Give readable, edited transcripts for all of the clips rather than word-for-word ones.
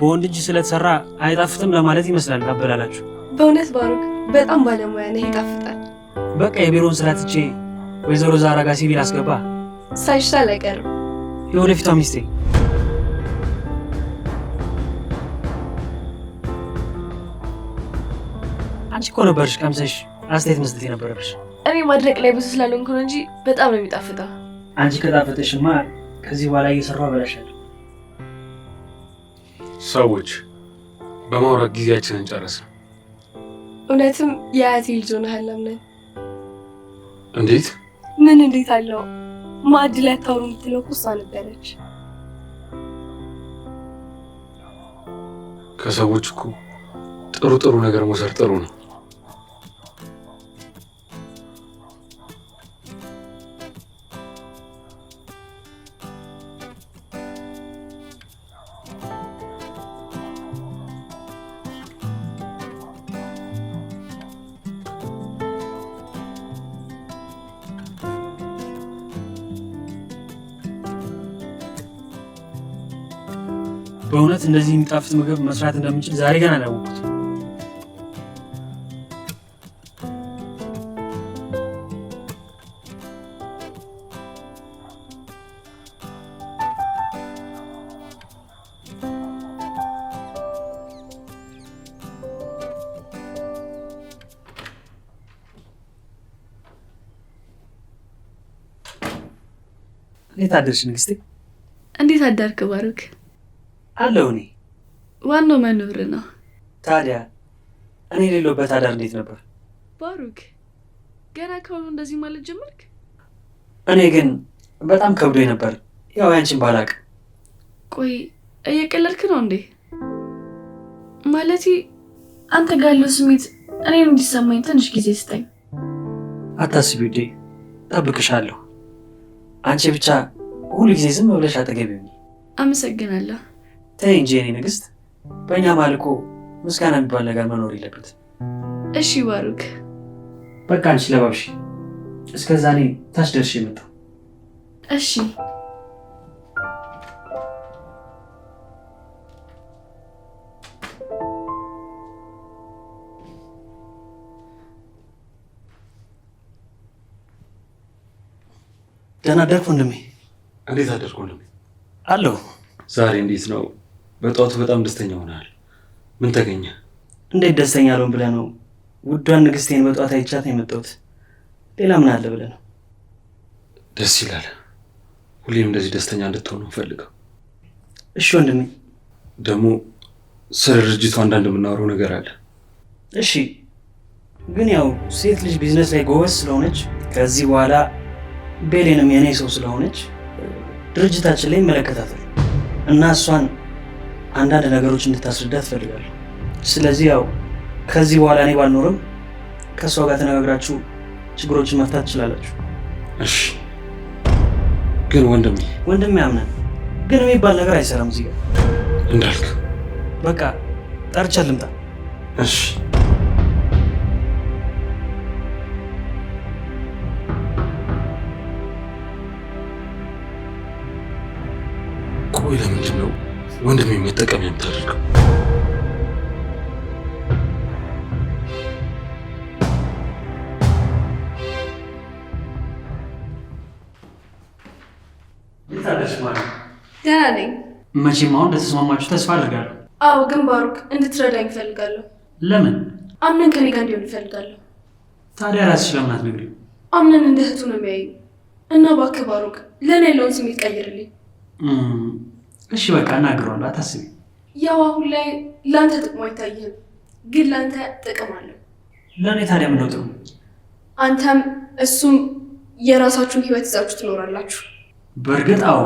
በወንድ እጅ ስለተሰራ አይጣፍጥም ለማለት ይመስላል አበላላችሁ። በእውነት ባሩክ በጣም ባለሙያ ነህ፣ ይጣፍጣል። በቃ የቢሮውን ስራ ትቼ ወይዘሮ ዛራ ጋር ሲቪል አስገባ። ሳይሻል አይቀርም። የወደፊቷ ሚስቴ። አንቺ እኮ ነበርሽ ቀምሰሽ አስተያየት መስጠት የነበረብሽ። እኔ ማድረቅ ላይ ብዙ ስላልሆንኩ ነው እንጂ በጣም ነው የሚጣፍጠው። አንቺ ከጣፈጠሽማ ከዚህ በኋላ እየሰራሁ አበላሻለሁ። ሰዎች በማውራት ጊዜያችንን ጨረስን። እውነትም የአያቴ ልጅ ሆነሃል አምነን። እንዴት? ምን እንዴት አለው? ማዕድ ላይ አታውሩ የምትለው እኮ እሷ ነበረች። ከሰዎች እኮ ጥሩ ነገር መውሰድ ጥሩ ነው። በእውነት እንደዚህ የሚጣፍጥ ምግብ መስራት እንደምንችል ዛሬ ገና አላወቅሁት። እንዴት አደርሽ ንግስቴ? እንዴት አዳርክ ባሩክ? አለው። እኔ ዋናው መኖር ነው። ታዲያ እኔ የሌለውበት አዳር እንዴት ነበር? ባሩክ ገና ከሆኑ እንደዚህ ማለት ጀመርክ? እኔ ግን በጣም ከብዶኝ ነበር። ያው ያንቺን ባላቅ። ቆይ እየቀለድክ ነው እንዴ? ማለቴ አንተ ጋር ያለው ስሜት እኔን እንዲሰማኝ ትንሽ ጊዜ ስጠኝ። አታስቢ ውዴ፣ ጠብቅሻለሁ። አንቺ ብቻ ሁሉ ጊዜ ዝም ብለሽ አጠገቤ ሁኚ። አመሰግናለሁ። ተይ እንጂ የኔ ንግስት፣ በእኛ መሀል እኮ ምስጋና የሚባል ነገር መኖር የለበት። እሺ ባሩክ። በቃ አንቺ ለባብሽ። እስከዛ እኔ ታች ደርሼ መጣሁ። እሺ ደህና አደርክ ወንድሜ? እንዴት አደርክ ወንድሜ? አለሁ። ዛሬ እንዴት ነው? በጠዋቱ በጣም ደስተኛ ሆነሃል። ምን ተገኘ? እንዴት ደስተኛ አልሆን ብለህ ነው? ውዷን ንግስቴን በጠዋት አይቻት ነው የመጣሁት። ሌላ ምን አለ ብለህ ነው? ደስ ይላል። ሁሌም እንደዚህ ደስተኛ እንድትሆን ነው ፈልገው። እሺ ወንድሜ። ደግሞ ስለ ድርጅቱ አንዳንድ የምናወራው ነገር አለ። እሺ፣ ግን ያው ሴት ልጅ ቢዝነስ ላይ ጎበዝ ስለሆነች ከዚህ በኋላ ቤሌንም የኔ ሰው ስለሆነች ድርጅታችን ላይ ይመለከታታል እና እሷን አንዳንድ ነገሮች እንድታስረዳ ትፈልጋለሁ። ስለዚህ ያው ከዚህ በኋላ እኔ ባልኖርም ከእሷ ጋር ተነጋግራችሁ ችግሮችን መፍታት ትችላላችሁ። እሺ። ግን ወንድሜ ያምናል፣ ግን የሚባል ነገር አይሰራም እዚህ ጋር እንዳልክ። በቃ ጠርቻ ልምጣ። እሺ። ቆይ ለምንድን ነው ወንድሜ መጠቀሚያ የምታደርገው? ደህና ነኝ። መቼም አሁን እንደተስማማችሁ ተስፋ አድርጋለሁ። አዎ፣ ግን ባሩክ እንድትረዳኝ እፈልጋለሁ። ለምን? አምነን ከኔ ጋር እንዲሆን እፈልጋለሁ። ታዲያ ራስሽ ለምን አትነግሪው? አምነን እንደ እህቱ ነው የሚያዩ እና እባክህ ባሩክ ለእኔ ያለውን ስሜት ቀይርልኝ። እሺ በቃ እናግረዋለሁ፣ አታስቢ። ያው አሁን ላይ ለአንተ ጥቅሙ አይታይህም፣ ግን ለአንተ ጥቅም አለው። ለእኔ ታዲያ ምነው ጥቅሙ? አንተም እሱም የራሳችሁን ህይወት ይዛችሁ ትኖራላችሁ። በእርግጥ አዎ፣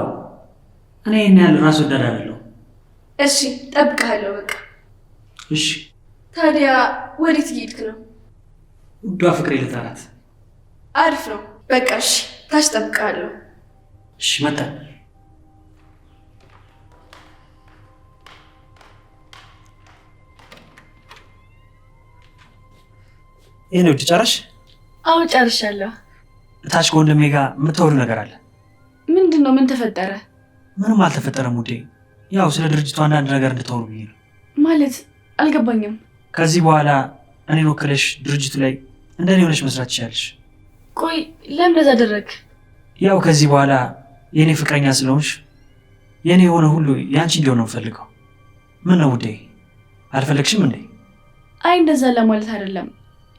እኔ ይህን ያህል ራስ ወዳድ አይደለሁም። እሺ ጠብቅሃለሁ። በቃ እሺ። ታዲያ ወዴት እየሄድክ ነው? ውዷ ፍቅሬ ልጠራት። አሪፍ ነው። በቃ እሺ፣ ታች ጠብቅሃለሁ። እሺ መጣ። ይሄ ነው ጨረሽ? አዎ ጨርሻለሁ። ታች ከወንድሜ ጋር የምታወሩ ነገር አለ። ምንድን ነው? ምን ተፈጠረ? ምንም አልተፈጠረም ውዴ። ያው ስለ ድርጅቱ አንዳንድ ነገር እንድታወሩ ብዬ ነው። ማለት አልገባኝም። ከዚህ በኋላ እኔን ወክለሽ ድርጅቱ ላይ እንደኔ ሆነሽ መስራት ትችላለሽ። ቆይ ለምን እንደዛ አደረግ? ያው ከዚህ በኋላ የኔ ፍቅረኛ ስለሆንሽ የኔ የሆነ ሁሉ ያንቺ እንዲሆን ነው የምፈልገው። ምን ነው ውዴ አልፈለግሽም እንዴ? አይ እንደዛ ለማለት አይደለም፣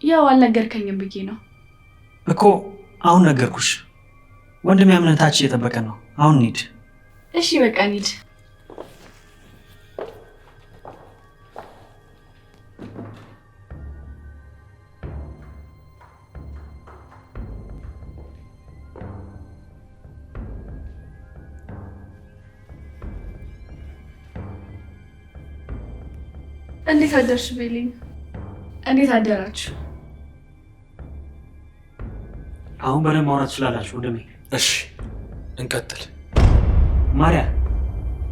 ያው አልነገርከኝም ብዬ ነው እኮ። አሁን ነገርኩሽ። ወንድሜ አምነታችን እየጠበቀ ነው። አሁን እንሂድ። እሺ በቃ እንሂድ። እንዴት አደርሽ ቤሊን? እንዴት አደራችሁ? አሁን በደንብ ማውራት ትችላላችሁ ወንድሜ። እሺ እንቀጥል። ማርያ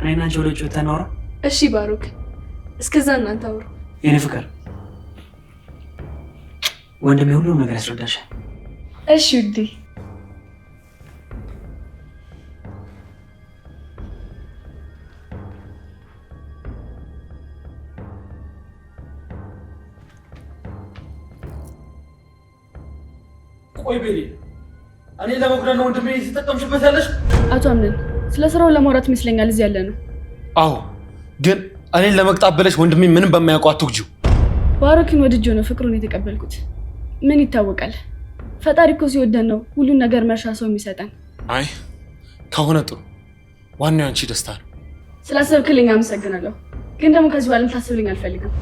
እኔና አንቺ ወደ ውጭ ወጥተን እናውራ። እሺ ባሩክ፣ እስከዛ እናንተ አውሩ። የኔ ፍቅር ወንድሜ ሁሉም ነገር ያስረዳሻል። እሺ ውዴ። ቆይ ቤሊ፣ እኔ ለመጉዳት ነው ወንድሜ የተጠቀምሽበት ያለሽ? አቶ አምነን ስለ ስራው ለማውራት ይመስለኛል እዚህ ያለ ነው። አዎ፣ ግን እኔን ለመቅጣት ብለሽ ወንድሜ ምንም በማያውቀው አትጉጂው። ባሮክን ወድጄው ነው ፍቅሩን የተቀበልኩት። ምን ይታወቃል፣ ፈጣሪ እኮ ሲወደን ነው ሁሉን ነገር መርሻ ሰው የሚሰጠን። አይ ከሆነ ጥሩ፣ ዋናው አንቺ ደስታ ነው። ስላሰብክልኝ አመሰግናለሁ፣ ግን ደግሞ ከዚህ በኋላ ታስብልኝ አልፈልግም።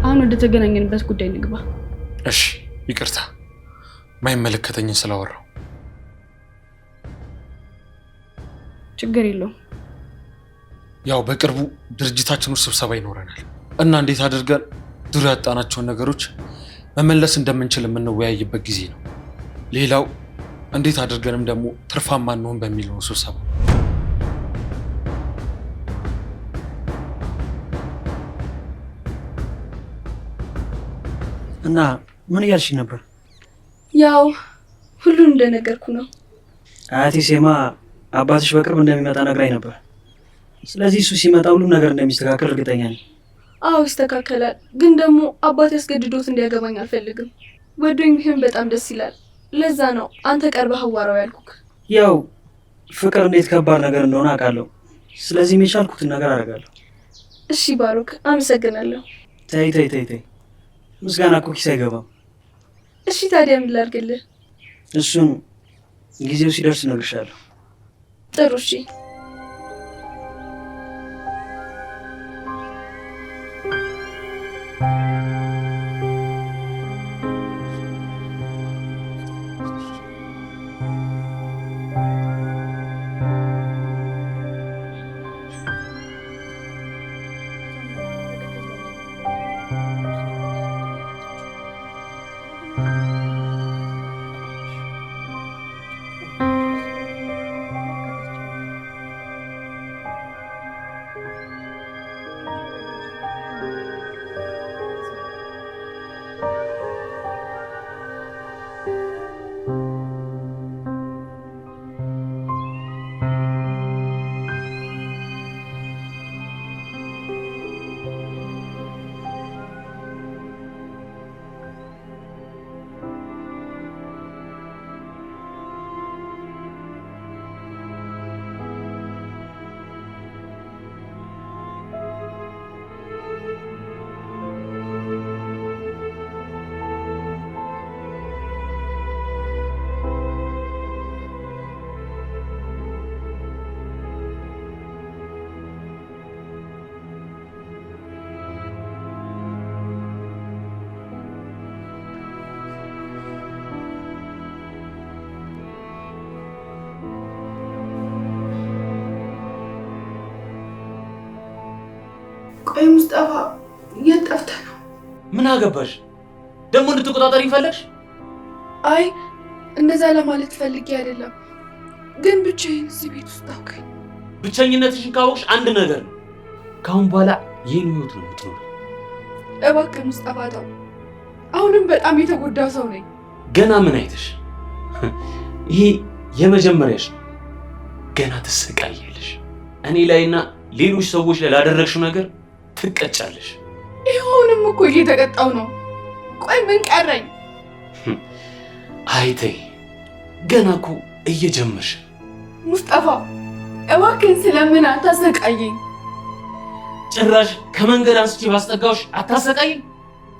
አሁን ወደ ተገናኘንበት ጉዳይ እንግባ። እሺ ይቅርታ ማይመለከተኝን ስላወራው። ችግር የለውም። ያው በቅርቡ ድርጅታችን ውስጥ ስብሰባ ይኖረናል እና እንዴት አድርገን ድሮ ያጣናቸውን ነገሮች መመለስ እንደምንችል የምንወያይበት ጊዜ ነው። ሌላው እንዴት አድርገንም ደግሞ ትርፋማ እንሆን በሚል ነው ስብሰባ። እና ምን እያልሽ ነበር? ያው ሁሉን እንደነገርኩ ነው። አያቴ ሴማ አባትሽ በቅርብ እንደሚመጣ ነግራኝ ነበር። ስለዚህ እሱ ሲመጣ ሁሉም ነገር እንደሚስተካከል እርግጠኛ ነኝ። አዎ ይስተካከላል፣ ግን ደግሞ አባት ያስገድዶት እንዲያገባኝ አልፈልግም። ወዶኝ ቢሆን በጣም ደስ ይላል። ለዛ ነው አንተ ቀርበህ አዋራው ያልኩክ። ያው ፍቅር እንዴት ከባድ ነገር እንደሆነ አውቃለሁ። ስለዚህ የቻልኩትን ነገር አደርጋለሁ። እሺ ባሩክ፣ አመሰግናለሁ። ተይ ተይ ተይ ተይ፣ ምስጋና እኮ ኪስ አይገባም። እሺ ታዲያ ምን ላድርግልህ? እሱን ጊዜው ሲደርስ እነግርሻለሁ። ጥሩ እሺ። ቆይ ሙስጠፋ የት ጠፍተህ ነው? ምን አገባሽ ደግሞ? እንድትቆጣጠር ይፈለግሽ? አይ እንደዛ ለማለት ፈልጌ አይደለም፣ ግን ብቻዬን እዚህ ቤት ውስጥ አውቀኝ። ብቸኝነትሽን ካወቅሽ አንድ ነገር ነው፣ ከአሁን በኋላ ይህን ህይወት ነው የምትኖር። እባክህ ሙስጠፋ ተው፣ አሁንም በጣም የተጎዳ ሰው ነኝ። ገና ምን አይተሽ? ይሄ የመጀመሪያሽ ነው። ገና ትሰቃያለሽ። እኔ ላይና ሌሎች ሰዎች ላይ ላደረግሽው ነገር ትቀጫለሽ። ይኸውንም እኮ እየተቀጣው ነው። ቆይ ምን ቀረኝ? አይተይ ገና እኮ እየጀመርሽ። ሙስጠፋ እባክህን ስለምን አታሰቃየኝ። ጭራሽ ከመንገድ አንስቼ ባስጠጋውሽ አታሰቃይም?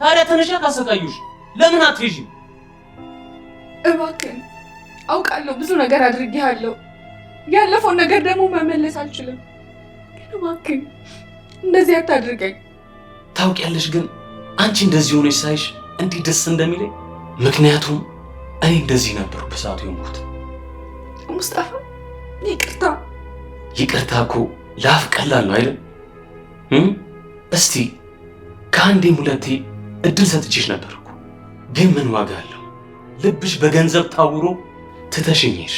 ታዲያ ተነሻ ካሰቃዩሽ ለምን አትሄጂም? እባክህን አውቃለሁ ብዙ ነገር አድርጌሃለሁ። ያለፈውን ነገር ደግሞ መመለስ አልችልም። ግን እባክህን እንደዚህ አታድርገኝ። ታውቂያለሽ ግን አንቺ እንደዚህ ሆነሽ ሳይሽ እንዲህ ደስ እንደሚለኝ። ምክንያቱም እኔ እንደዚህ ነበሩ በሰዓቱ የሆንኩት። ሙስጠፋ ይቅርታ። ይቅርታ እኮ ለአፍ ቀላል ነው አይደል? እስቲ ከአንዴም ሁለቴ እድል ሰጥቼሽ ነበር እኮ። ግን ምን ዋጋ አለው? ልብሽ በገንዘብ ታውሮ ትተሽኝሽ።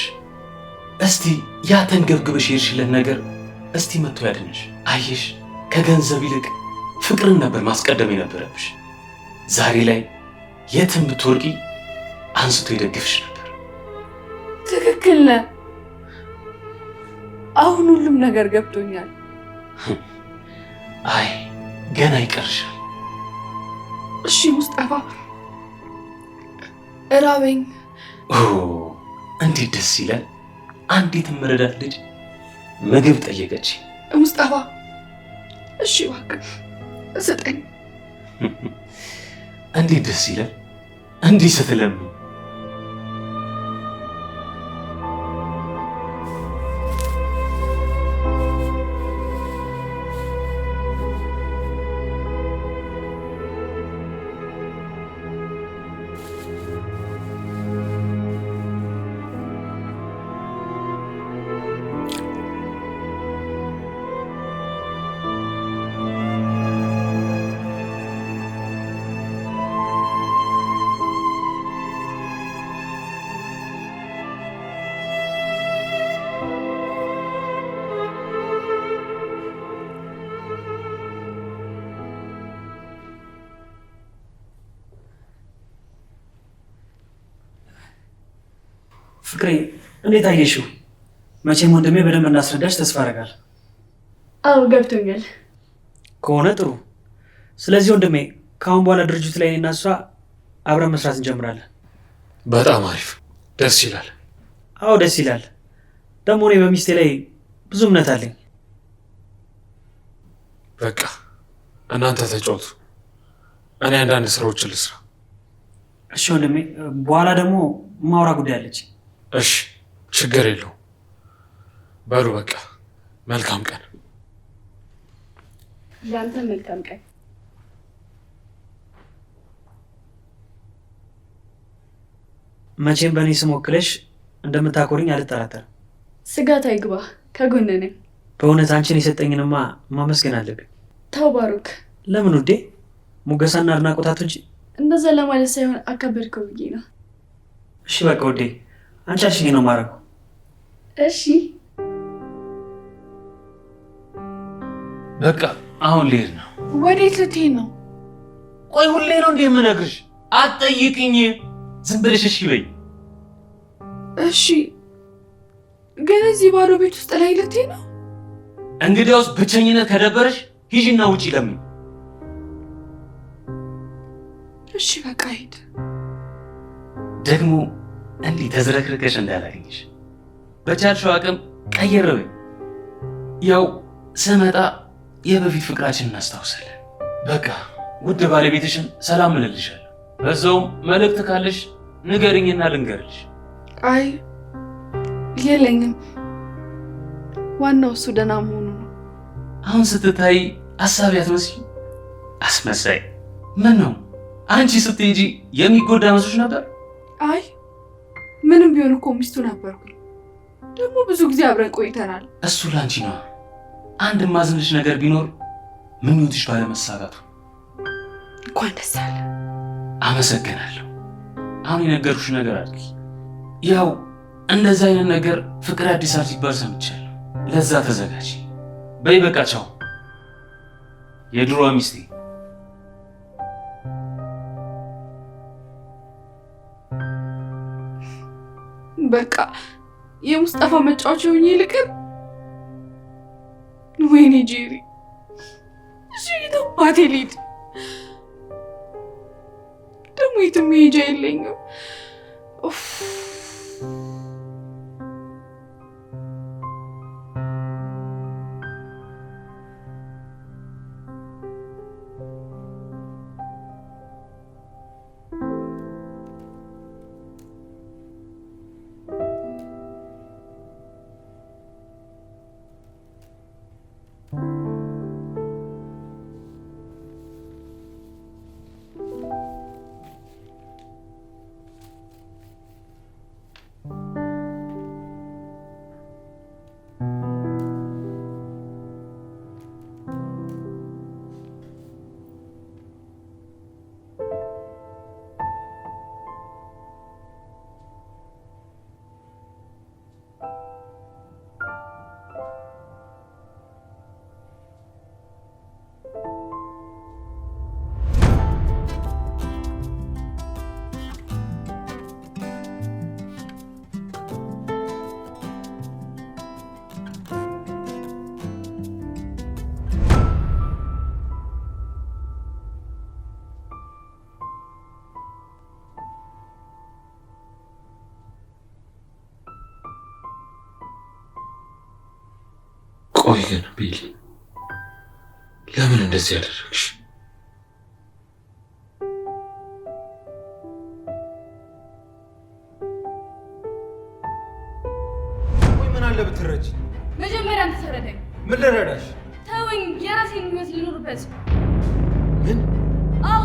እስቲ ያ ተንገብግበሽ የሄድሽለት ነገር እስቲ መጥቶ ያድንሽ። አየሽ፣ ከገንዘብ ይልቅ ፍቅርን ነበር ማስቀደም የነበረብሽ። ዛሬ ላይ የትም ብትወርቂ አንስቶ ይደግፍሽ ነበር። ትክክል ነህ። አሁን ሁሉም ነገር ገብቶኛል። አይ ገና ይቀርሻል። እሺ ሙስጠፋ፣ እራበኝ። እንዴት ደስ ይላል! አንዲት መረዳት ልጅ ምግብ ጠየቀች። ሙስጠፋ እሺ እባክህ ስጠኝ። እንዴት ደስ ይላል እንዲህ ስትለምኝ። ፍቅሬ እንዴት አየሽው? መቼም ወንድሜ በደንብ እናስረዳሽ ተስፋ አደርጋለሁ። አዎ ገብቶኛል። ከሆነ ጥሩ። ስለዚህ ወንድሜ ከአሁን በኋላ ድርጅቱ ላይ እና እሷ አብረን መስራት እንጀምራለን። በጣም አሪፍ፣ ደስ ይላል። አዎ ደስ ይላል። ደግሞ እኔ በሚስቴ ላይ ብዙ እምነት አለኝ። በቃ እናንተ ተጫወቱ፣ እኔ አንዳንድ ስራዎችን ልስራ። እሺ ወንድሜ፣ በኋላ ደግሞ ማውራ ጉዳይ አለች። እሺ ችግር የለው። በሉ በቃ መልካም ቀን። ለአንተ መልካም ቀን። መቼም በእኔ ስም ወክለሽ እንደምታኮሪኝ አልጠራጠርም። ስጋት አይግባ፣ ከጎን ነኝ። በእውነት አንቺን የሰጠኝንማ ማመስገን አለብኝ። ተው ባሩክ። ለምን ውዴ? ሙገሳና አድናቆታት እንጂ እንደዛ ለማለት ሳይሆን አከበድከው ብዬ ነው። እሺ በቃ ውዴ፣ አንቺ አልሽኝ ነው ማረገው። እሺ በቃ አሁን ልሄድ ነው። ወዴት ልትሄድ ነው? ቆይ ሁሌ ነው እንዴ የምነግርሽ? አትጠይቅኝ፣ ዝም ብለሽ እሺ በይ። እሺ ግን እዚህ ባዶ ቤት ውስጥ ላይ ልትሄድ ነው? እንግዲያውስ ብቸኝነት ከደበረሽ ሂጂና ውጪ ለምን። እሺ በቃ ሂድ። ደግሞ እንዲህ ተዝረክርከሽ እንዳላገኝሽ በቻልሽው አቅም ቀየር በይ። ያው ስመጣ የበፊት ፍቅራችን እናስታውሳለን። በቃ ውድ ባለቤትሽን ሰላም እልልሻለሁ። በዛውም መልእክት ካለሽ ንገሪኝና ልንገርልሽ። አይ የለኝም፣ ዋናው እሱ ደህና መሆኑ ነው። አሁን ስትታይ አሳቢ አትመስይም። አስመሳይ። ምን ነው አንቺ ስትሄጂ የሚጎዳ መስሎሽ ነበር? አይ ምንም ቢሆን እኮ ሚስቱ ነበርኩኝ። ደግሞ ብዙ ጊዜ አብረን ቆይተናል። እሱ ላንቺ ነው። አንድ ማዝንሽ ነገር ቢኖር ምኞትሽ ባለመሳካቱ። እንኳን ደስ አለ። አመሰግናለሁ። አሁን የነገርኩሽ ነገር አድርጊ። ያው እንደዛ አይነት ነገር ፍቅር አዲስ አበባ ሲባል ሰምቻለሁ። ለዛ ተዘጋጂ። በይ በቃ ቻው። የድሮዋ ሚስቴ። በቃ የሙስጠፋ መጫወቻ ሆኜ ልቅር። ወይኔ ጄሪ፣ እሺ የታባቴ ልሂድ? ደግሞ የትም መሄጃ የለኝም። ቆይ ግን ቤሊ ለምን እንደዚህ ያደረግሽ? ቆይ ምን አለ ብትረጂ? መጀመሪያ አንተ ተረዳኝ። ምን ልረዳሽ? ተወኝ፣ የራሴን ህይወት ልኖርበት። ምን? አዎ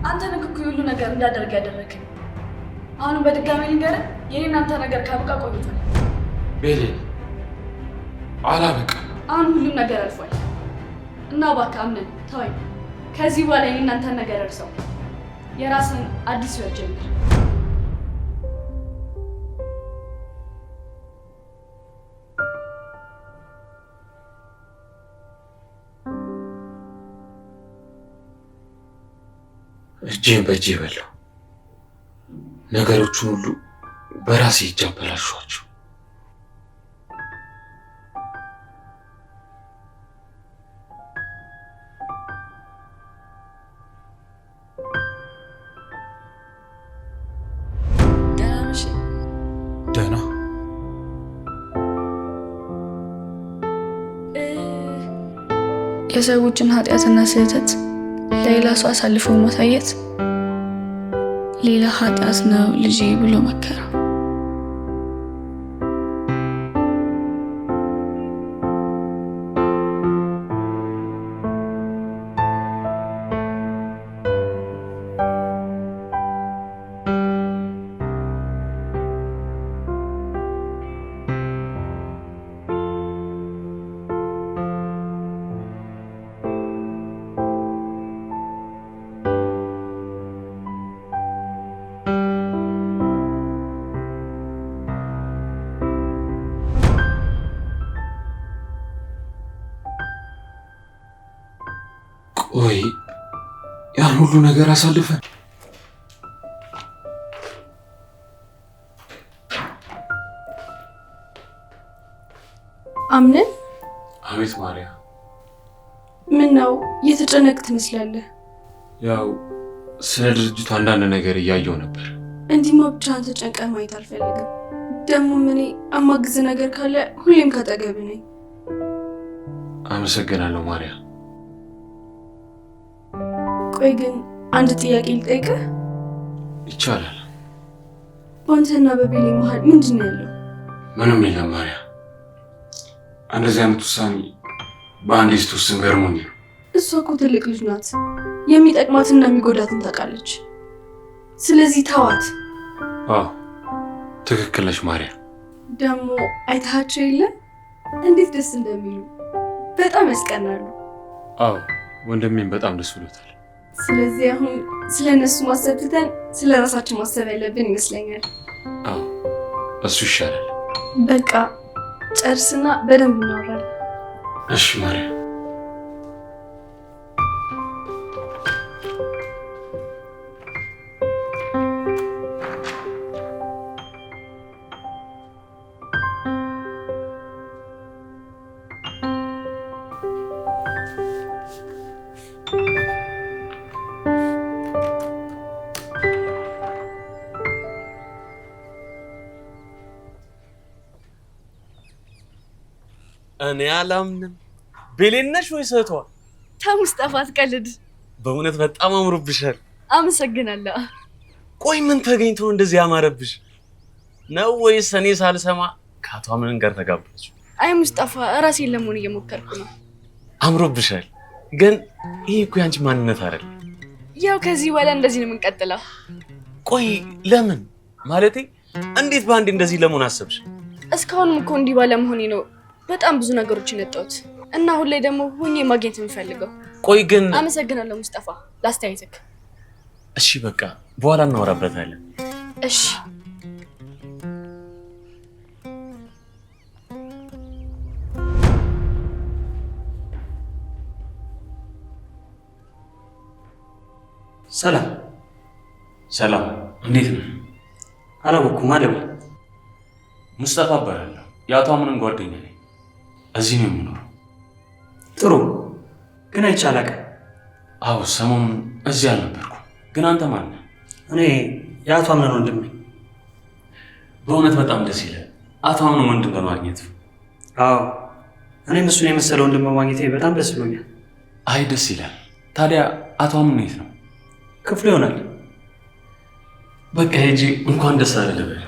አንተ ነህ እኮ ሁሉ ነገር እንዳደርግ ያደረግኝ። አሁንም በድጋሚ ልንገርህ፣ የኔን አንተ ነገር ካበቃ ቆይቷል። ቤሊ አላበቃም። አሁን ሁሉም ነገር አልፏል እና እባክህ አምነን ተወኝ። ከዚህ በኋላ የኔን አንተን ነገር እርሰው፣ የራስን አዲስ ህይወት ጀምር። እጄን በእጄ በላው። ነገሮቹን ሁሉ በራሴ እጅ አበላሿቸው። ደህና የሰዎችን ኃጢአትና ስህተት ለሌላ ሰው አሳልፎ ማሳየት ሌላ ኃጢአት ነው ልጄ ብሎ መከረ። ቆይ ያን ሁሉ ነገር አሳልፈን አምነን? አቤት ማርያ። ምን ነው እየተጨነቅ ትመስላለህ? ያው ስለ ድርጅቱ አንዳንድ ነገር እያየው ነበር። እንዲህማ ብቻህን ተጨንቀህ ማየት አልፈልግም። ደግሞ እኔ አማግዝ ነገር ካለ ሁሌም ካጠገብህ ነኝ። አመሰግናለሁ ማርያ። ቆይ ግን አንድ ጥያቄ ልጠይቅህ? ይቻላል። በአንተና በቤሌ መሀል ምንድን ነው ያለው? ምንም የለም ማርያ። እንደዚህ አይነት ውሳኔ በአንድ ስትወስን ገርሞኝ ነው። እሷ እኮ ትልቅ ልጅ ናት። የሚጠቅማትና የሚጎዳትን ታውቃለች። ስለዚህ ተዋት። አዎ ትክክል ነሽ ማርያ። ደግሞ አይተሃቸው የለ እንዴት ደስ እንደሚሉ በጣም ያስቀናሉ። አዎ ወንድሜም በጣም ደስ ብሎታል። ስለዚህ አሁን ስለ እነሱ ማሰብ ትተን ስለ ራሳችን ማሰብ ያለብን ይመስለኛል። አዎ እሱ ይሻላል። በቃ ጨርስና በደንብ እናወራለን። እሺ ማርያ። እኔ አላምንም። ቤሌን ነሽ ወይስ እህቷ? ሙስጠፋ አትቀልድ። በእውነት በጣም አምሮብሻል። አመሰግናለሁ። ቆይ ምን ተገኝቶ እንደዚህ ያማረብሽ ነው? ወይስ እኔ ሳልሰማ ከአቶ አምነን ጋር ተጋባች? አይ ሙስጠፋ ራሴን ለመሆን እየሞከርኩ ነው። አምሮብሻል፣ ግን ይሄ እኮ ያንቺ ማንነት አይደል። ያው ከዚህ በኋላ እንደዚህ ነው የምንቀጥለው። ቆይ ለምን ማለቴ እንዴት በአንዴ እንደዚህ ለመሆን አሰብሽ? እስካሁንም እኮ እንዲህ ባለመሆኔ ነው በጣም ብዙ ነገሮችን ያጣሁት እና አሁን ላይ ደግሞ ሆኜ ማግኘት የምፈልገው። ቆይ ግን አመሰግናለሁ ሙስጠፋ ላስተያየትክ። እሺ በቃ በኋላ እናወራበታለን። እሺ ሰላም። ሰላም፣ እንዴት ነው? አላወኩም አለብ ሙስጠፋ እባላለሁ። የአቶ አምነን ጓደኛ ነኝ። እዚህ ነው የምኖረው። ጥሩ፣ ግን አይቻላቅ። አዎ ሰሞኑን እዚህ አልነበርኩም። ግን አንተ ማን ነህ? እኔ የአቶ አምነን ወንድም ነኝ። በእውነት በጣም ደስ ይላል አቶ አምነን ወንድም በማግኘት። አዎ እኔም እሱን የመሰለ ወንድም በማግኘቴ በጣም ደስ ብሎኛል። አይ ደስ ይላል። ታዲያ አቶ አምነን የት ነው? ክፍሉ ይሆናል። በቃ ሂጂ እንኳን ደስ አለ ልበል።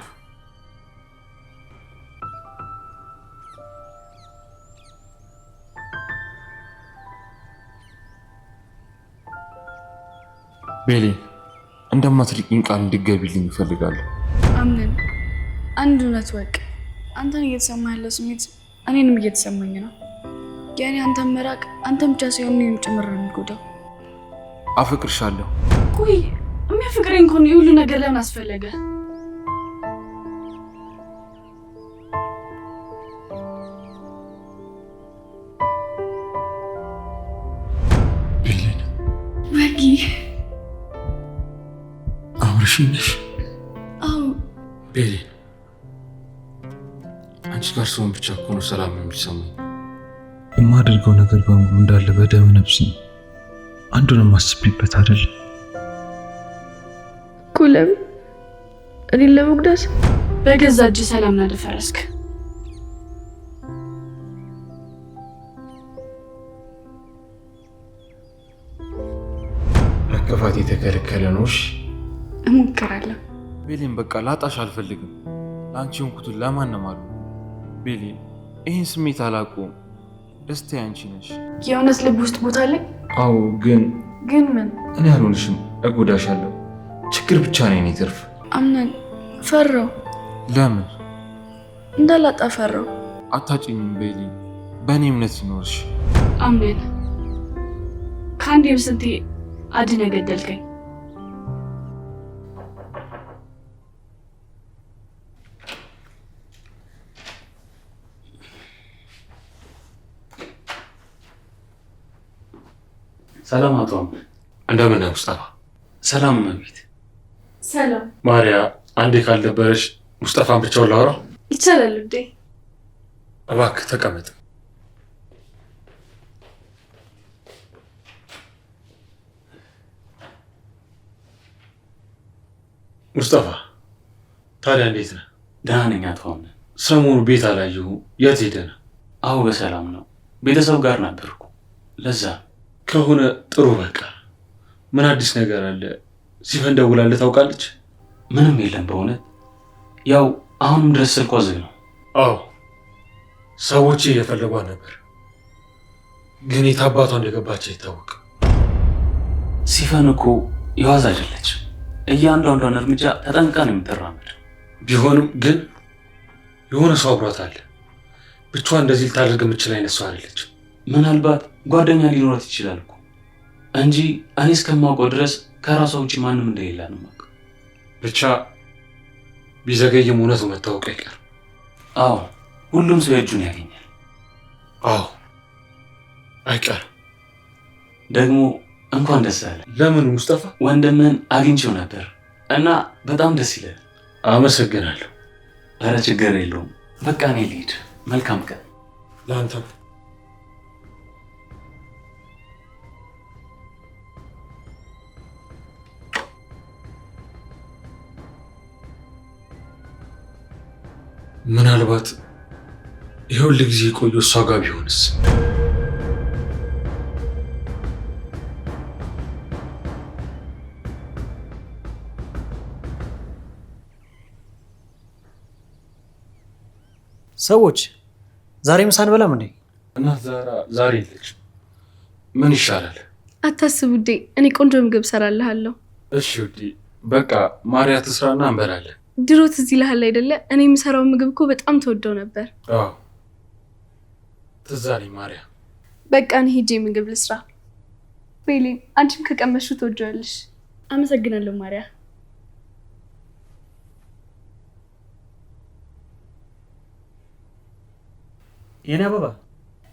ቤሌ እንደማትርቂኝ ቃል እንድትገቢልኝ እፈልጋለሁ። አምነን አንድ እውነት ወቅ አንተን እየተሰማ ያለው ስሜት እኔንም እየተሰማኝ ነው። የእኔ አንተን መራቅ አንተን ብቻ ሳይሆን እኔንም ጭምር ነው የሚጎዳው። አፈቅርሻለሁ። ቆይ የሚያፈቅረኝ ከሆነ የሁሉ ነገር ለምን አስፈለገ? ቤሌን ወጊ አብረሽኝ ነሽ? አዎ ቤሌን አንቺ ጋር ስሆን ብቻ እኮ ነው ሰላም የሚሰማኝ። የማደርገው ነገር በሙሉ እንዳለ በደም ነፍስ ነው። አንዱንም አስቤበት አይደል እኮ። ለምን እኔን ለመጉዳት በገዛ እጅ ሰላም ናደፈረስክ። መከፋት የተከለከለ ነው። እሺ እሞክራለሁ። ቤሌን በቃ ላጣሽ አልፈልግም። ለአንቺ ሆንኩትን ለማንም አሉ። ቤሌን ይህን ስሜት አላውቀውም። ደስታ አንቺ ነሽ። የእውነት ልብ ውስጥ ቦታ አለኝ። አዎ ግን ምን? እኔ አልሆንሽም፣ እጎዳሻለሁ። ችግር ብቻ ነው የኔ ትርፍ። አምነን ፈራው። ለምን እንዳላጣ ፈራው። አታጭኝም ቤሌን፣ በእኔ እምነት ይኖርሽ። አምነን ከአንዴም ስንቴ አድነ ገደልከኝ። ሰላም አቶ አምነን። እንደምን ነህ ሙስጠፋ? ሰላም መቤት። ሰላም ማርያ፣ አንዴ ካልደበረሽ ሙስጠፋን ብቻውን ላውራ? ይቻላል ውዴ። እባክህ ተቀመጥ። ሙስጠፋ ታዲያ እንዴት ነህ? ደህና ነኝ አቶ አምነን። ሰሞኑ ቤት አላየሁም። የት ሄደህ ነው? አዎ በሰላም ነው። ቤተሰብ ጋር ነበርኩ። ለዛ ከሆነ ጥሩ። በቃ ምን አዲስ ነገር አለ? ሲፈን ደውላለህ ታውቃለች? ምንም የለም በእውነት። ያው አሁንም ድረስ ስልኳ ዝግ ነው። አዎ ሰዎች እየፈለጓት ነበር፣ ግን የት አባቷ እንደገባች አይታወቅም። ሲፈን እኮ የዋዛ አይደለች። እያንዳንዷን እርምጃ ተጠንቅቃ ነው የምትራመድ። ቢሆንም ግን የሆነ ሰው አብሯት አለ። ብቻዋን እንደዚህ ልታደርግ የምችል አይነት ሰው አይደለች። ምናልባት ጓደኛ ሊኖራት ይችላል እኮ እንጂ እኔ እስከማውቀው ድረስ ከራሷ ውጭ ማንም እንደሌላ ነው የማውቀው። ብቻ ቢዘገይም እውነቱ መታወቅ አይቀርም። አዎ ሁሉም ሰው የእጁን ያገኛል። አዎ አይቀርም። ደግሞ እንኳን ደስ አለ። ለምን ሙስጠፋ? ወንድምህን አግኝቼው ነበር እና በጣም ደስ ይላል። አመሰግናለሁ። ኧረ ችግር የለውም። በቃ እኔ ልሂድ። መልካም ቀን ለአንተም። ምናልባት ይሁን ጊዜ ቆዩ እሷ ጋር ቢሆንስ? ሰዎች ዛሬ ምሳ አንበላም እንዴ? እናት ዛሬ የለች። ምን ይሻላል? አታስብ ውዴ፣ እኔ ቆንጆ ምግብ ሰራልሃለሁ። እሺ ውዴ፣ በቃ ማርያ ትስራና እንበላለን። ድሮ ትዝ ይልሃል አይደለ? እኔ የምሰራው ምግብ እኮ በጣም ተወደው ነበር። አዎ ትዝ አለኝ ማርያ። በቃ እኔ ሄጄ ምግብ ልስራ። ቤሌን አንቺም ከቀመሹ ትወጂዋለሽ። አመሰግናለሁ ማርያ። የኔ አበባ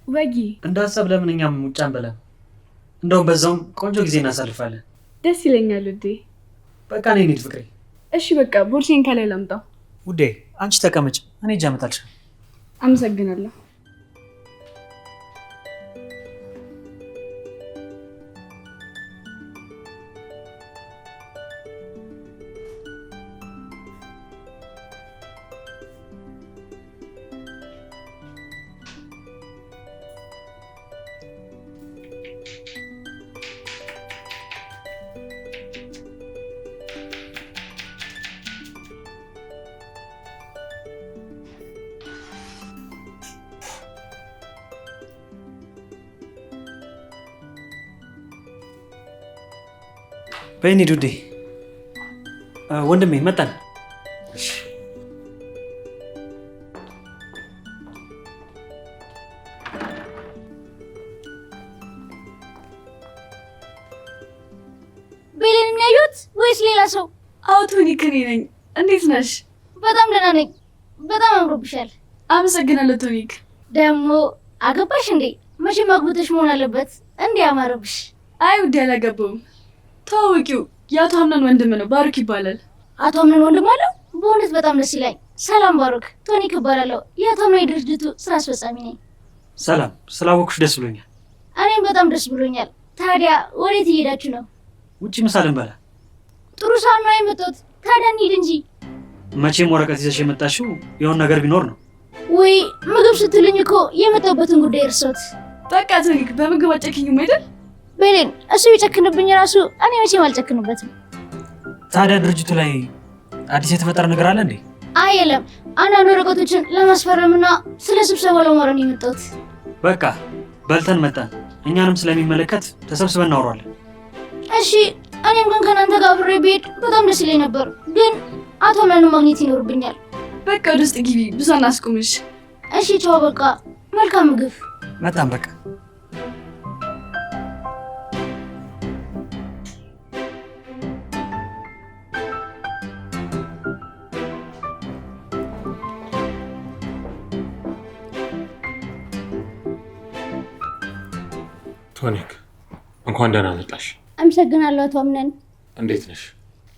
ወጊ እንደ ሀሳብ ለምን እኛም ውጭ አንበላም? እንደውም በዛውም ቆንጆ ጊዜ እናሳልፋለን። ደስ ይለኛል ውዴ። በቃ እኔ እንሂድ ፍቅሬ። እሺ በቃ ቦርሴን ከላይ ላምጣው። ውዴ አንቺ ተቀመጭ፣ እኔ እጅ አመጣልሻለሁ። አመሰግናለሁ። በይ እንሂድ ውዴ። ወንድሜ መጣን። ቤሌን የሚያዩት ወይስ ሌላ ሰው? አዎ ቶኒክ፣ እኔ ነኝ። እንዴት ነሽ? በጣም ደህና ነኝ። በጣም አምሮብሻል። አመሰግናለሁ ቶኒክ። ደግሞ አገባሽ እንዴ? መቼም አግብተሽ መሆን አለበት እንዲህ አማረብሽ። አይ ውዴ አላገባውም። ተዋወቂው የአቶ አምናን ወንድም ነው፣ ባሩክ ይባላል። አቶ አምናን ወንድም አለው? በእውነት በጣም ደስ ይላል። ሰላም ባሩክ፣ ቶኒክ እባላለሁ። የአቶ አምናን ድርጅቱ ስራ አስፈጻሚ ነኝ። ሰላም፣ ስላወቅሽ ደስ ብሎኛል። እኔም በጣም ደስ ብሎኛል። ታዲያ ወዴት እየሄዳችሁ ነው? ውጪ ምሳ ልንበላ። ጥሩ ሰዓት ነው የመጣሁት። ታዲያ እንሂድ እንጂ። መቼም ወረቀት ይዘሽ የመጣሽው የሆነ ነገር ቢኖር ነው። ወይ ምግብ ስትልኝ እኮ የመጣሁበትን ጉዳይ እርሶት። በቃ ቶኒክ፣ በምግብ አጨክኝም አይደል? ቤሌን እሱ ቢጨክንብኝ ራሱ እኔ መቼም አልጨክንበትም። ታዲያ ድርጅቱ ላይ አዲስ የተፈጠረ ነገር አለ እንዴ? አይ የለም፣ አንዳንድ ወረቀቶችን ለማስፈረምና ስለ ስብሰባ ለማውራት ነው የመጣሁት። በቃ በልተን መጣን። እኛንም ስለሚመለከት ተሰብስበን እናወራለን። እሺ፣ እኔም ግን ከእናንተ ጋር አብሬ ብሄድ በጣም ደስ ይለኝ ነበር፣ ግን አቶ አምናንን ማግኘት ይኖርብኛል። በቃ ወደ ውስጥ ግቢ፣ ብዙ አናስቁምሽ። እሺ ቻው፣ በቃ መልካም ምግብ። መጣን በቃ። ቶኒክ እንኳን ደህና መጣሽ። አመሰግናለሁ አቶ አምናን። እንዴት ነሽ?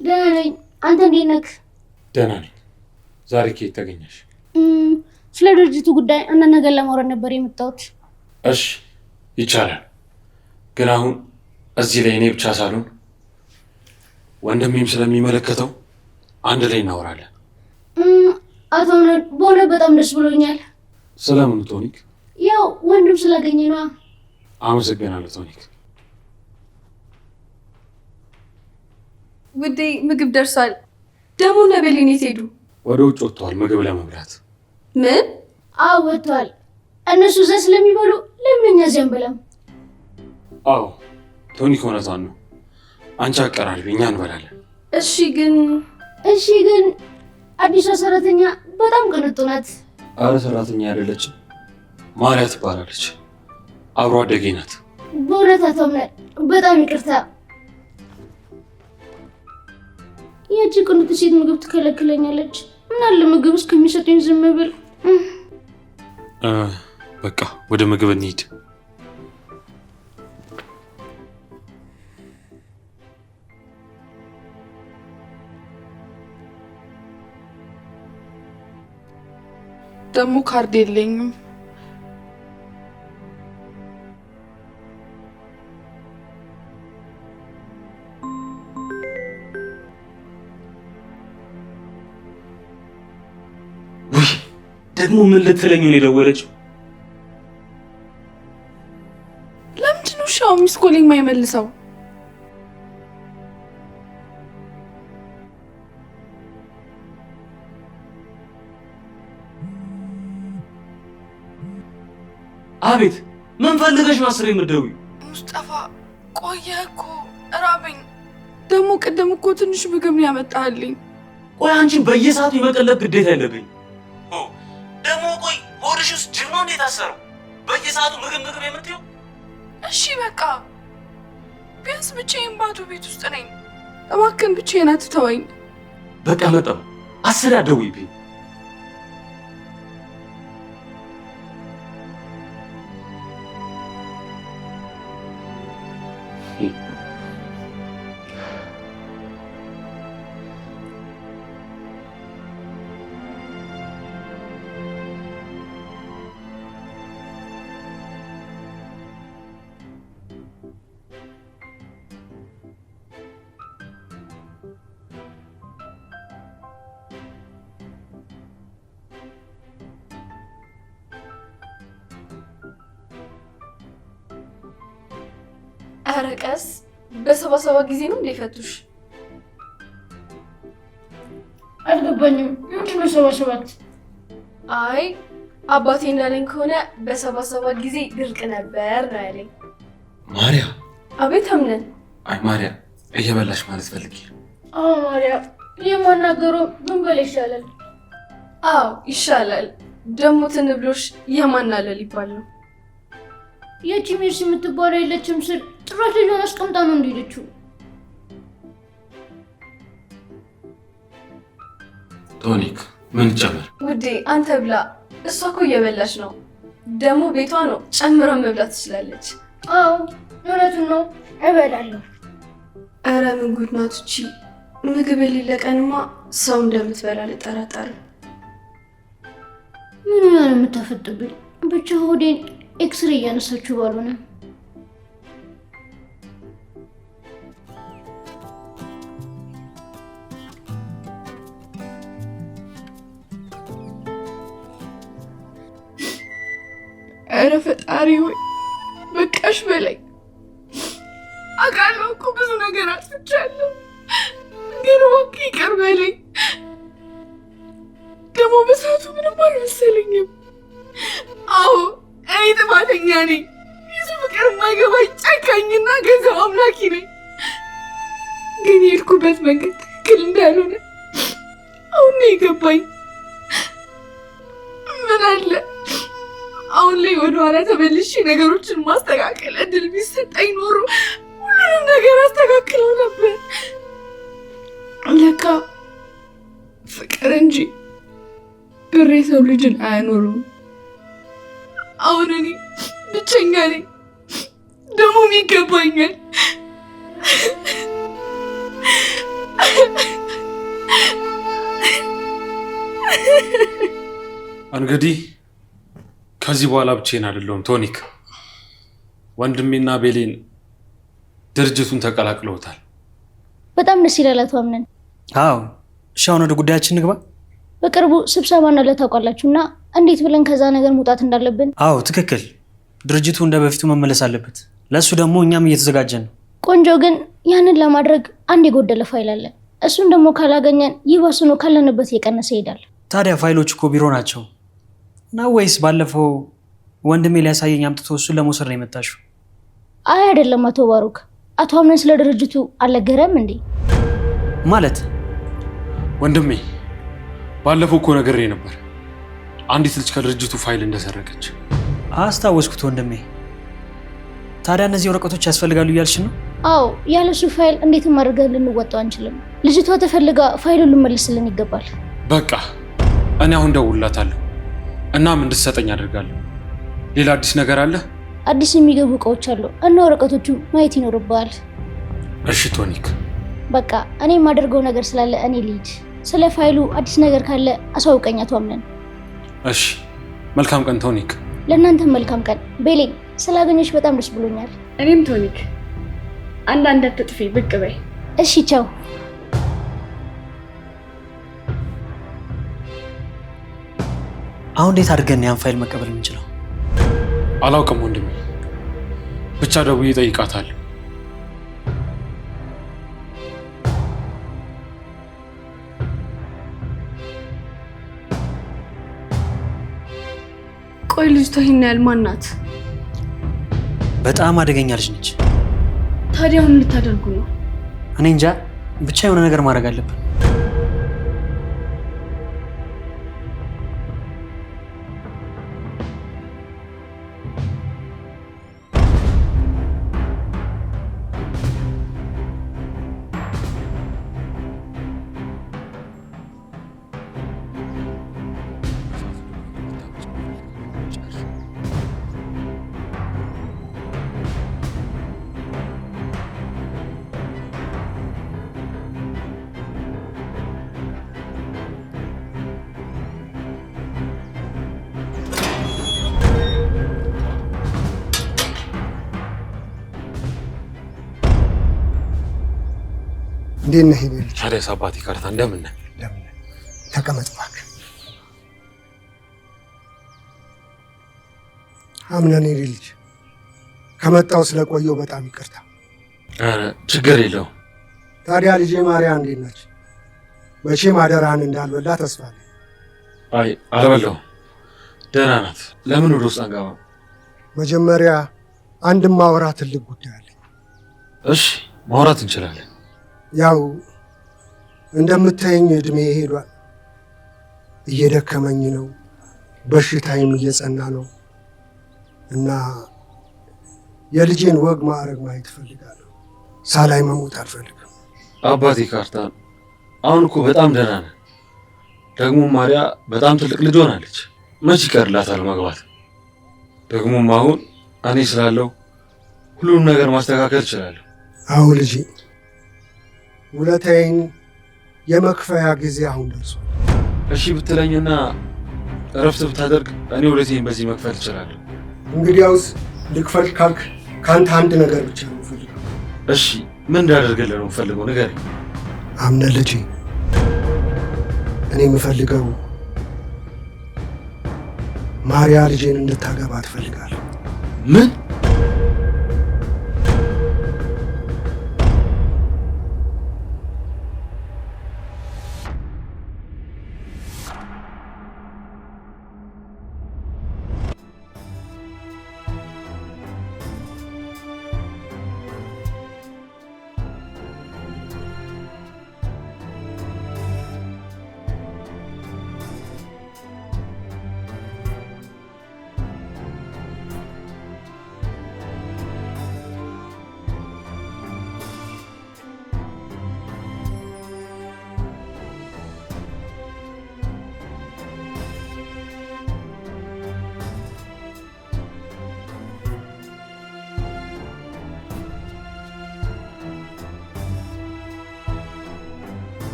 ደህና ነኝ። አንተ እንዴት ነህ? ደህና ነኝ። ዛሬ ከየት ተገኘሽ? ስለ ድርጅቱ ጉዳይ አንዳንድ ነገር ለማውራት ነበር የመጣሁት። እሺ ይቻላል፣ ግን አሁን እዚህ ላይ እኔ ብቻ ሳልሆን ወንድሜም ስለሚመለከተው አንድ ላይ እናወራለን። አቶ አምናን በእውነት በጣም ደስ ብሎኛል። ስለምን ቶኒክ? ያው ወንድም ስላገኘ ነዋ። አመሰግናለሁ ቶኒክ። ውዴ ምግብ ደርሷል። ደግሞ እነ ቤሌን የት ሄዱ? ወደ ውጭ ወጥተዋል ምግብ ለመብላት። ምን? አዎ ወጥተዋል። እነሱ እዛ ስለሚበሉ ለምን እኛ እዚህ አንበላም? አዎ ቶኒክ እውነቷን ነው። አንቺ አቀራርቢ፣ እኛ እንበላለን። እሺ ግን አዲሷ ሰራተኛ በጣም ቅንጡ ናት። አረ ሰራተኛ አይደለችም፣ ማርያ ትባላለች። አብሮ አደጌ ናት። በእውነት አቶ አምናን በጣም ይቅርታ። ያቺ ቅንጡ ሴት ምግብ ትከለክለኛለች። ምን አለ ምግብ እስከሚሰጡኝ ዝም ብል። በቃ ወደ ምግብ እንሂድ። ደግሞ ካርድ የለኝም። ደግሞ ምን ልትለኝ ነው የደወለችው? ለምንድን ነው ሻው ሚስ ኮል የማይመልሰው? አቤት፣ ምን ፈልገሽ ነው አስሬ የምትደውይው? ሙስጠፋ ቆየ እኮ ራበኝ። ደግሞ ቅድም እኮ ትንሽ ምግብ ነው ያመጣልኝ። ቆይ አንቺን በየሰዓቱ የመቀለብ ግዴታ የለብኝ። ደግሞ ቆይ ሆድሽ ውስጥ ጅብ ነው እንዴት አሰረው? በየሰዓቱ ምግብ የምትይው? እሺ በቃ ቢያንስ ብቻዬን ባዶ ቤት ውስጥ ነኝ። እባክህን ብቻዬን አትተወኝ። በቃ መጣሁ። አስሬ አትደውይብኝ። ኧረ ቀስ በሰባ ጊዜ ነው እንደ ፈቱሽ? አልገባኝም። ምንድን ነው 77? አይ አባቴ እንዳለኝ ከሆነ በ77 ጊዜ ድርቅ ነበር ነው ያለኝ። ማርያ። አቤት አምነን። አይ ማርያ እየበላሽ ማለት ፈልጊ? አዎ ማርያ፣ የማናገረው ምን በላ ይሻላል? አዎ ይሻላል። ደግሞ ትንብሎሽ የማናለል ይባል ነው። የቺ ሜርሲ የምትባለው የለችም ስል ጥራት ልጇን አስቀምጣ ነው እንደሄደችው። ቶኒክ ምን ጨመር? ውዴ አንተ ብላ። እሷ እኮ እየበላች ነው። ደግሞ ቤቷ ነው፣ ጨምራ መብላት ትችላለች። አዎ እውነቱን ነው፣ እበላለሁ። ኧረ ምን ጉድ ናት እቺ! ምግብ የሌለ ቀንማ ሰው እንደምትበላ ልጠራጠርም። ምን ሆና ነው የምታፈጥብኝ? ብቻ ሆዴን ኤክስሬ እያነሳችሁ ባልሆነ። ኧረ ፈጣሪ ሆይ በቃሽ በላይ። አውቃለሁ እኮ ብዙ ነገር አጥፍቻለሁ፣ ግን እባክህ ይቅር በለኝ። ደግሞ በሰዓቱ ምንም አልመሰለኝም። አዎ እኔ ጥፋተኛ ነኝ። የሰው ፍቅር የማይገባኝ ጨካኝና ገንዘብ አምላኪ ነኝ። ግን የሄድኩበት መንገድ ትክክል እንዳልሆነ አሁን ነው የገባኝ። ምን አለ አሁን ላይ ወደኋላ ተመልሼ ነገሮችን ማስተካከል እድል ቢሰጠኝ ኖሮ ሁሉንም ነገር አስተካክለው ነበር። ለካ ፍቅር እንጂ ብር የሰው ልጅን አያኖሩም። አሁን እኔ ብቸኛ ነኝ፣ ደግሞም ይገባኛል። እንግዲህ ከዚህ በኋላ ብቻዬን አይደለሁም ቶኒክ። ወንድሜና ቤሌን ድርጅቱን ተቀላቅለውታል። በጣም ደስ ይላል አቶ አምነን። አዎ እሺ፣ አሁን ወደ ጉዳያችን ንግባ። በቅርቡ ስብሰባ እንዳለ ታውቃላችሁና እንዴት ብለን ከዛ ነገር መውጣት እንዳለብን። አዎ ትክክል። ድርጅቱ እንደ በፊቱ መመለስ አለበት። ለእሱ ደግሞ እኛም እየተዘጋጀን ነው። ቆንጆ። ግን ያንን ለማድረግ አንድ የጎደለ ፋይል አለ። እሱን ደግሞ ካላገኘን ይባስ ነው ካለንበት እየቀነሰ ይሄዳል። ታዲያ ፋይሎች እኮ ቢሮ ናቸው እና ወይስ ባለፈው ወንድሜ ሊያሳየኝ አምጥቶ እሱን ለመውሰድ ነው የመጣሽው? አይ አይደለም አቶ ባሩክ፣ አቶ አምነን ስለ ድርጅቱ አልነገረም እንዴ? ማለት ወንድሜ ባለፈው እኮ ነግሬ ነበር አንዲት ልጅ ከድርጅቱ ፋይል እንደሰረቀች። አስታወስኩት ወንድሜ። ታዲያ እነዚህ ወረቀቶች ያስፈልጋሉ እያልሽ ነው? አዎ፣ ያለሱ ፋይል እንዴትም አድርገን ልንወጣው አንችልም። ልጅቷ ተፈልጋ ፋይሉን ልመልስልን ይገባል። በቃ እኔ አሁን ደውላታለሁ እናም እንድትሰጠኝ አደርጋለሁ። ሌላ አዲስ ነገር አለ? አዲስ የሚገቡ እቃዎች አሉ እና ወረቀቶቹ ማየት ይኖርብሃል። እሺ ቶኒክ። በቃ እኔ የማደርገው ነገር ስላለ እኔ ልሂድ። ስለ ፋይሉ አዲስ ነገር ካለ አሳውቀኝ አቶ አምነን። እሺ፣ መልካም ቀን ቶኒክ። ለእናንተም መልካም ቀን። ቤሌን ስላገኘሽ በጣም ደስ ብሎኛል። እኔም ቶኒክ፣ አንዳንድ አትጥፊ ብቅ በይ። እሺ ቻው። አሁን እንዴት አድርገን ያን ፋይል መቀበል የምንችለው? አላውቅም ወንድሜ፣ ብቻ ደውዬ እጠይቃታለሁ። ቆይ ልጅቷ ይሄን ያህል ማን ናት? በጣም አደገኛ ልጅ ነች። ታዲያ ምን ልታደርጉ ነው? እኔ እንጃ፣ ብቻ የሆነ ነገር ማድረግ አለብን። እንዴት ነህ ልጅ? ታዲያስ አባቴ ካርታ እንደምን ነህ? ተቀመጥ እባክህ። አምነን ልጅ ከመጣው ስለቆየው በጣም ይቅርታ። ኧረ ችግር የለውም። ታዲያ ልጄ ማርያ እንዴት ነች? መቼም አደራህን እንዳልበላ ተስፋ አለኝ። አይ አልበላሁም፣ ደህና ናት። ለምን ወደ ውስጥ አንገባም? መጀመሪያ አንድ ማውራት ትልቅ ጉዳይ አለኝ። እሺ ማውራት እንችላለን። ያው እንደምታየኝ እድሜ ሄዷል፣ እየደከመኝ ነው፣ በሽታይም እየጸና ነው እና የልጄን ወግ ማዕረግ ማየት እፈልጋለሁ። ሳላይ መሞት አልፈልግም። አባቴ ካርታን አሁን እኮ በጣም ደህና ነን። ደግሞ ማርያ በጣም ትልቅ ልጅ ሆናለች። መች ይቀርላታል መግባት። ደግሞም አሁን እኔ ስላለው ሁሉንም ነገር ማስተካከል እችላለሁ። አዎ ልጄ፣ ውለታዬን የመክፈያ ጊዜ አሁን ደርሷል። እሺ ብትለኝና እረፍት ብታደርግ እኔ ውለቴን በዚህ መክፈል እችላለሁ። እንግዲያውስ ልክፈል ካልክ ከአንተ አንድ ነገር ብቻ ነው የምፈልገው። እሺ ምን እንዳደርግልህ ነው የምፈልገው? ንገረኝ። አምነ ልጄ፣ እኔ የምፈልገው ማርያ ልጄን እንድታገባ ትፈልጋለሁ። ምን?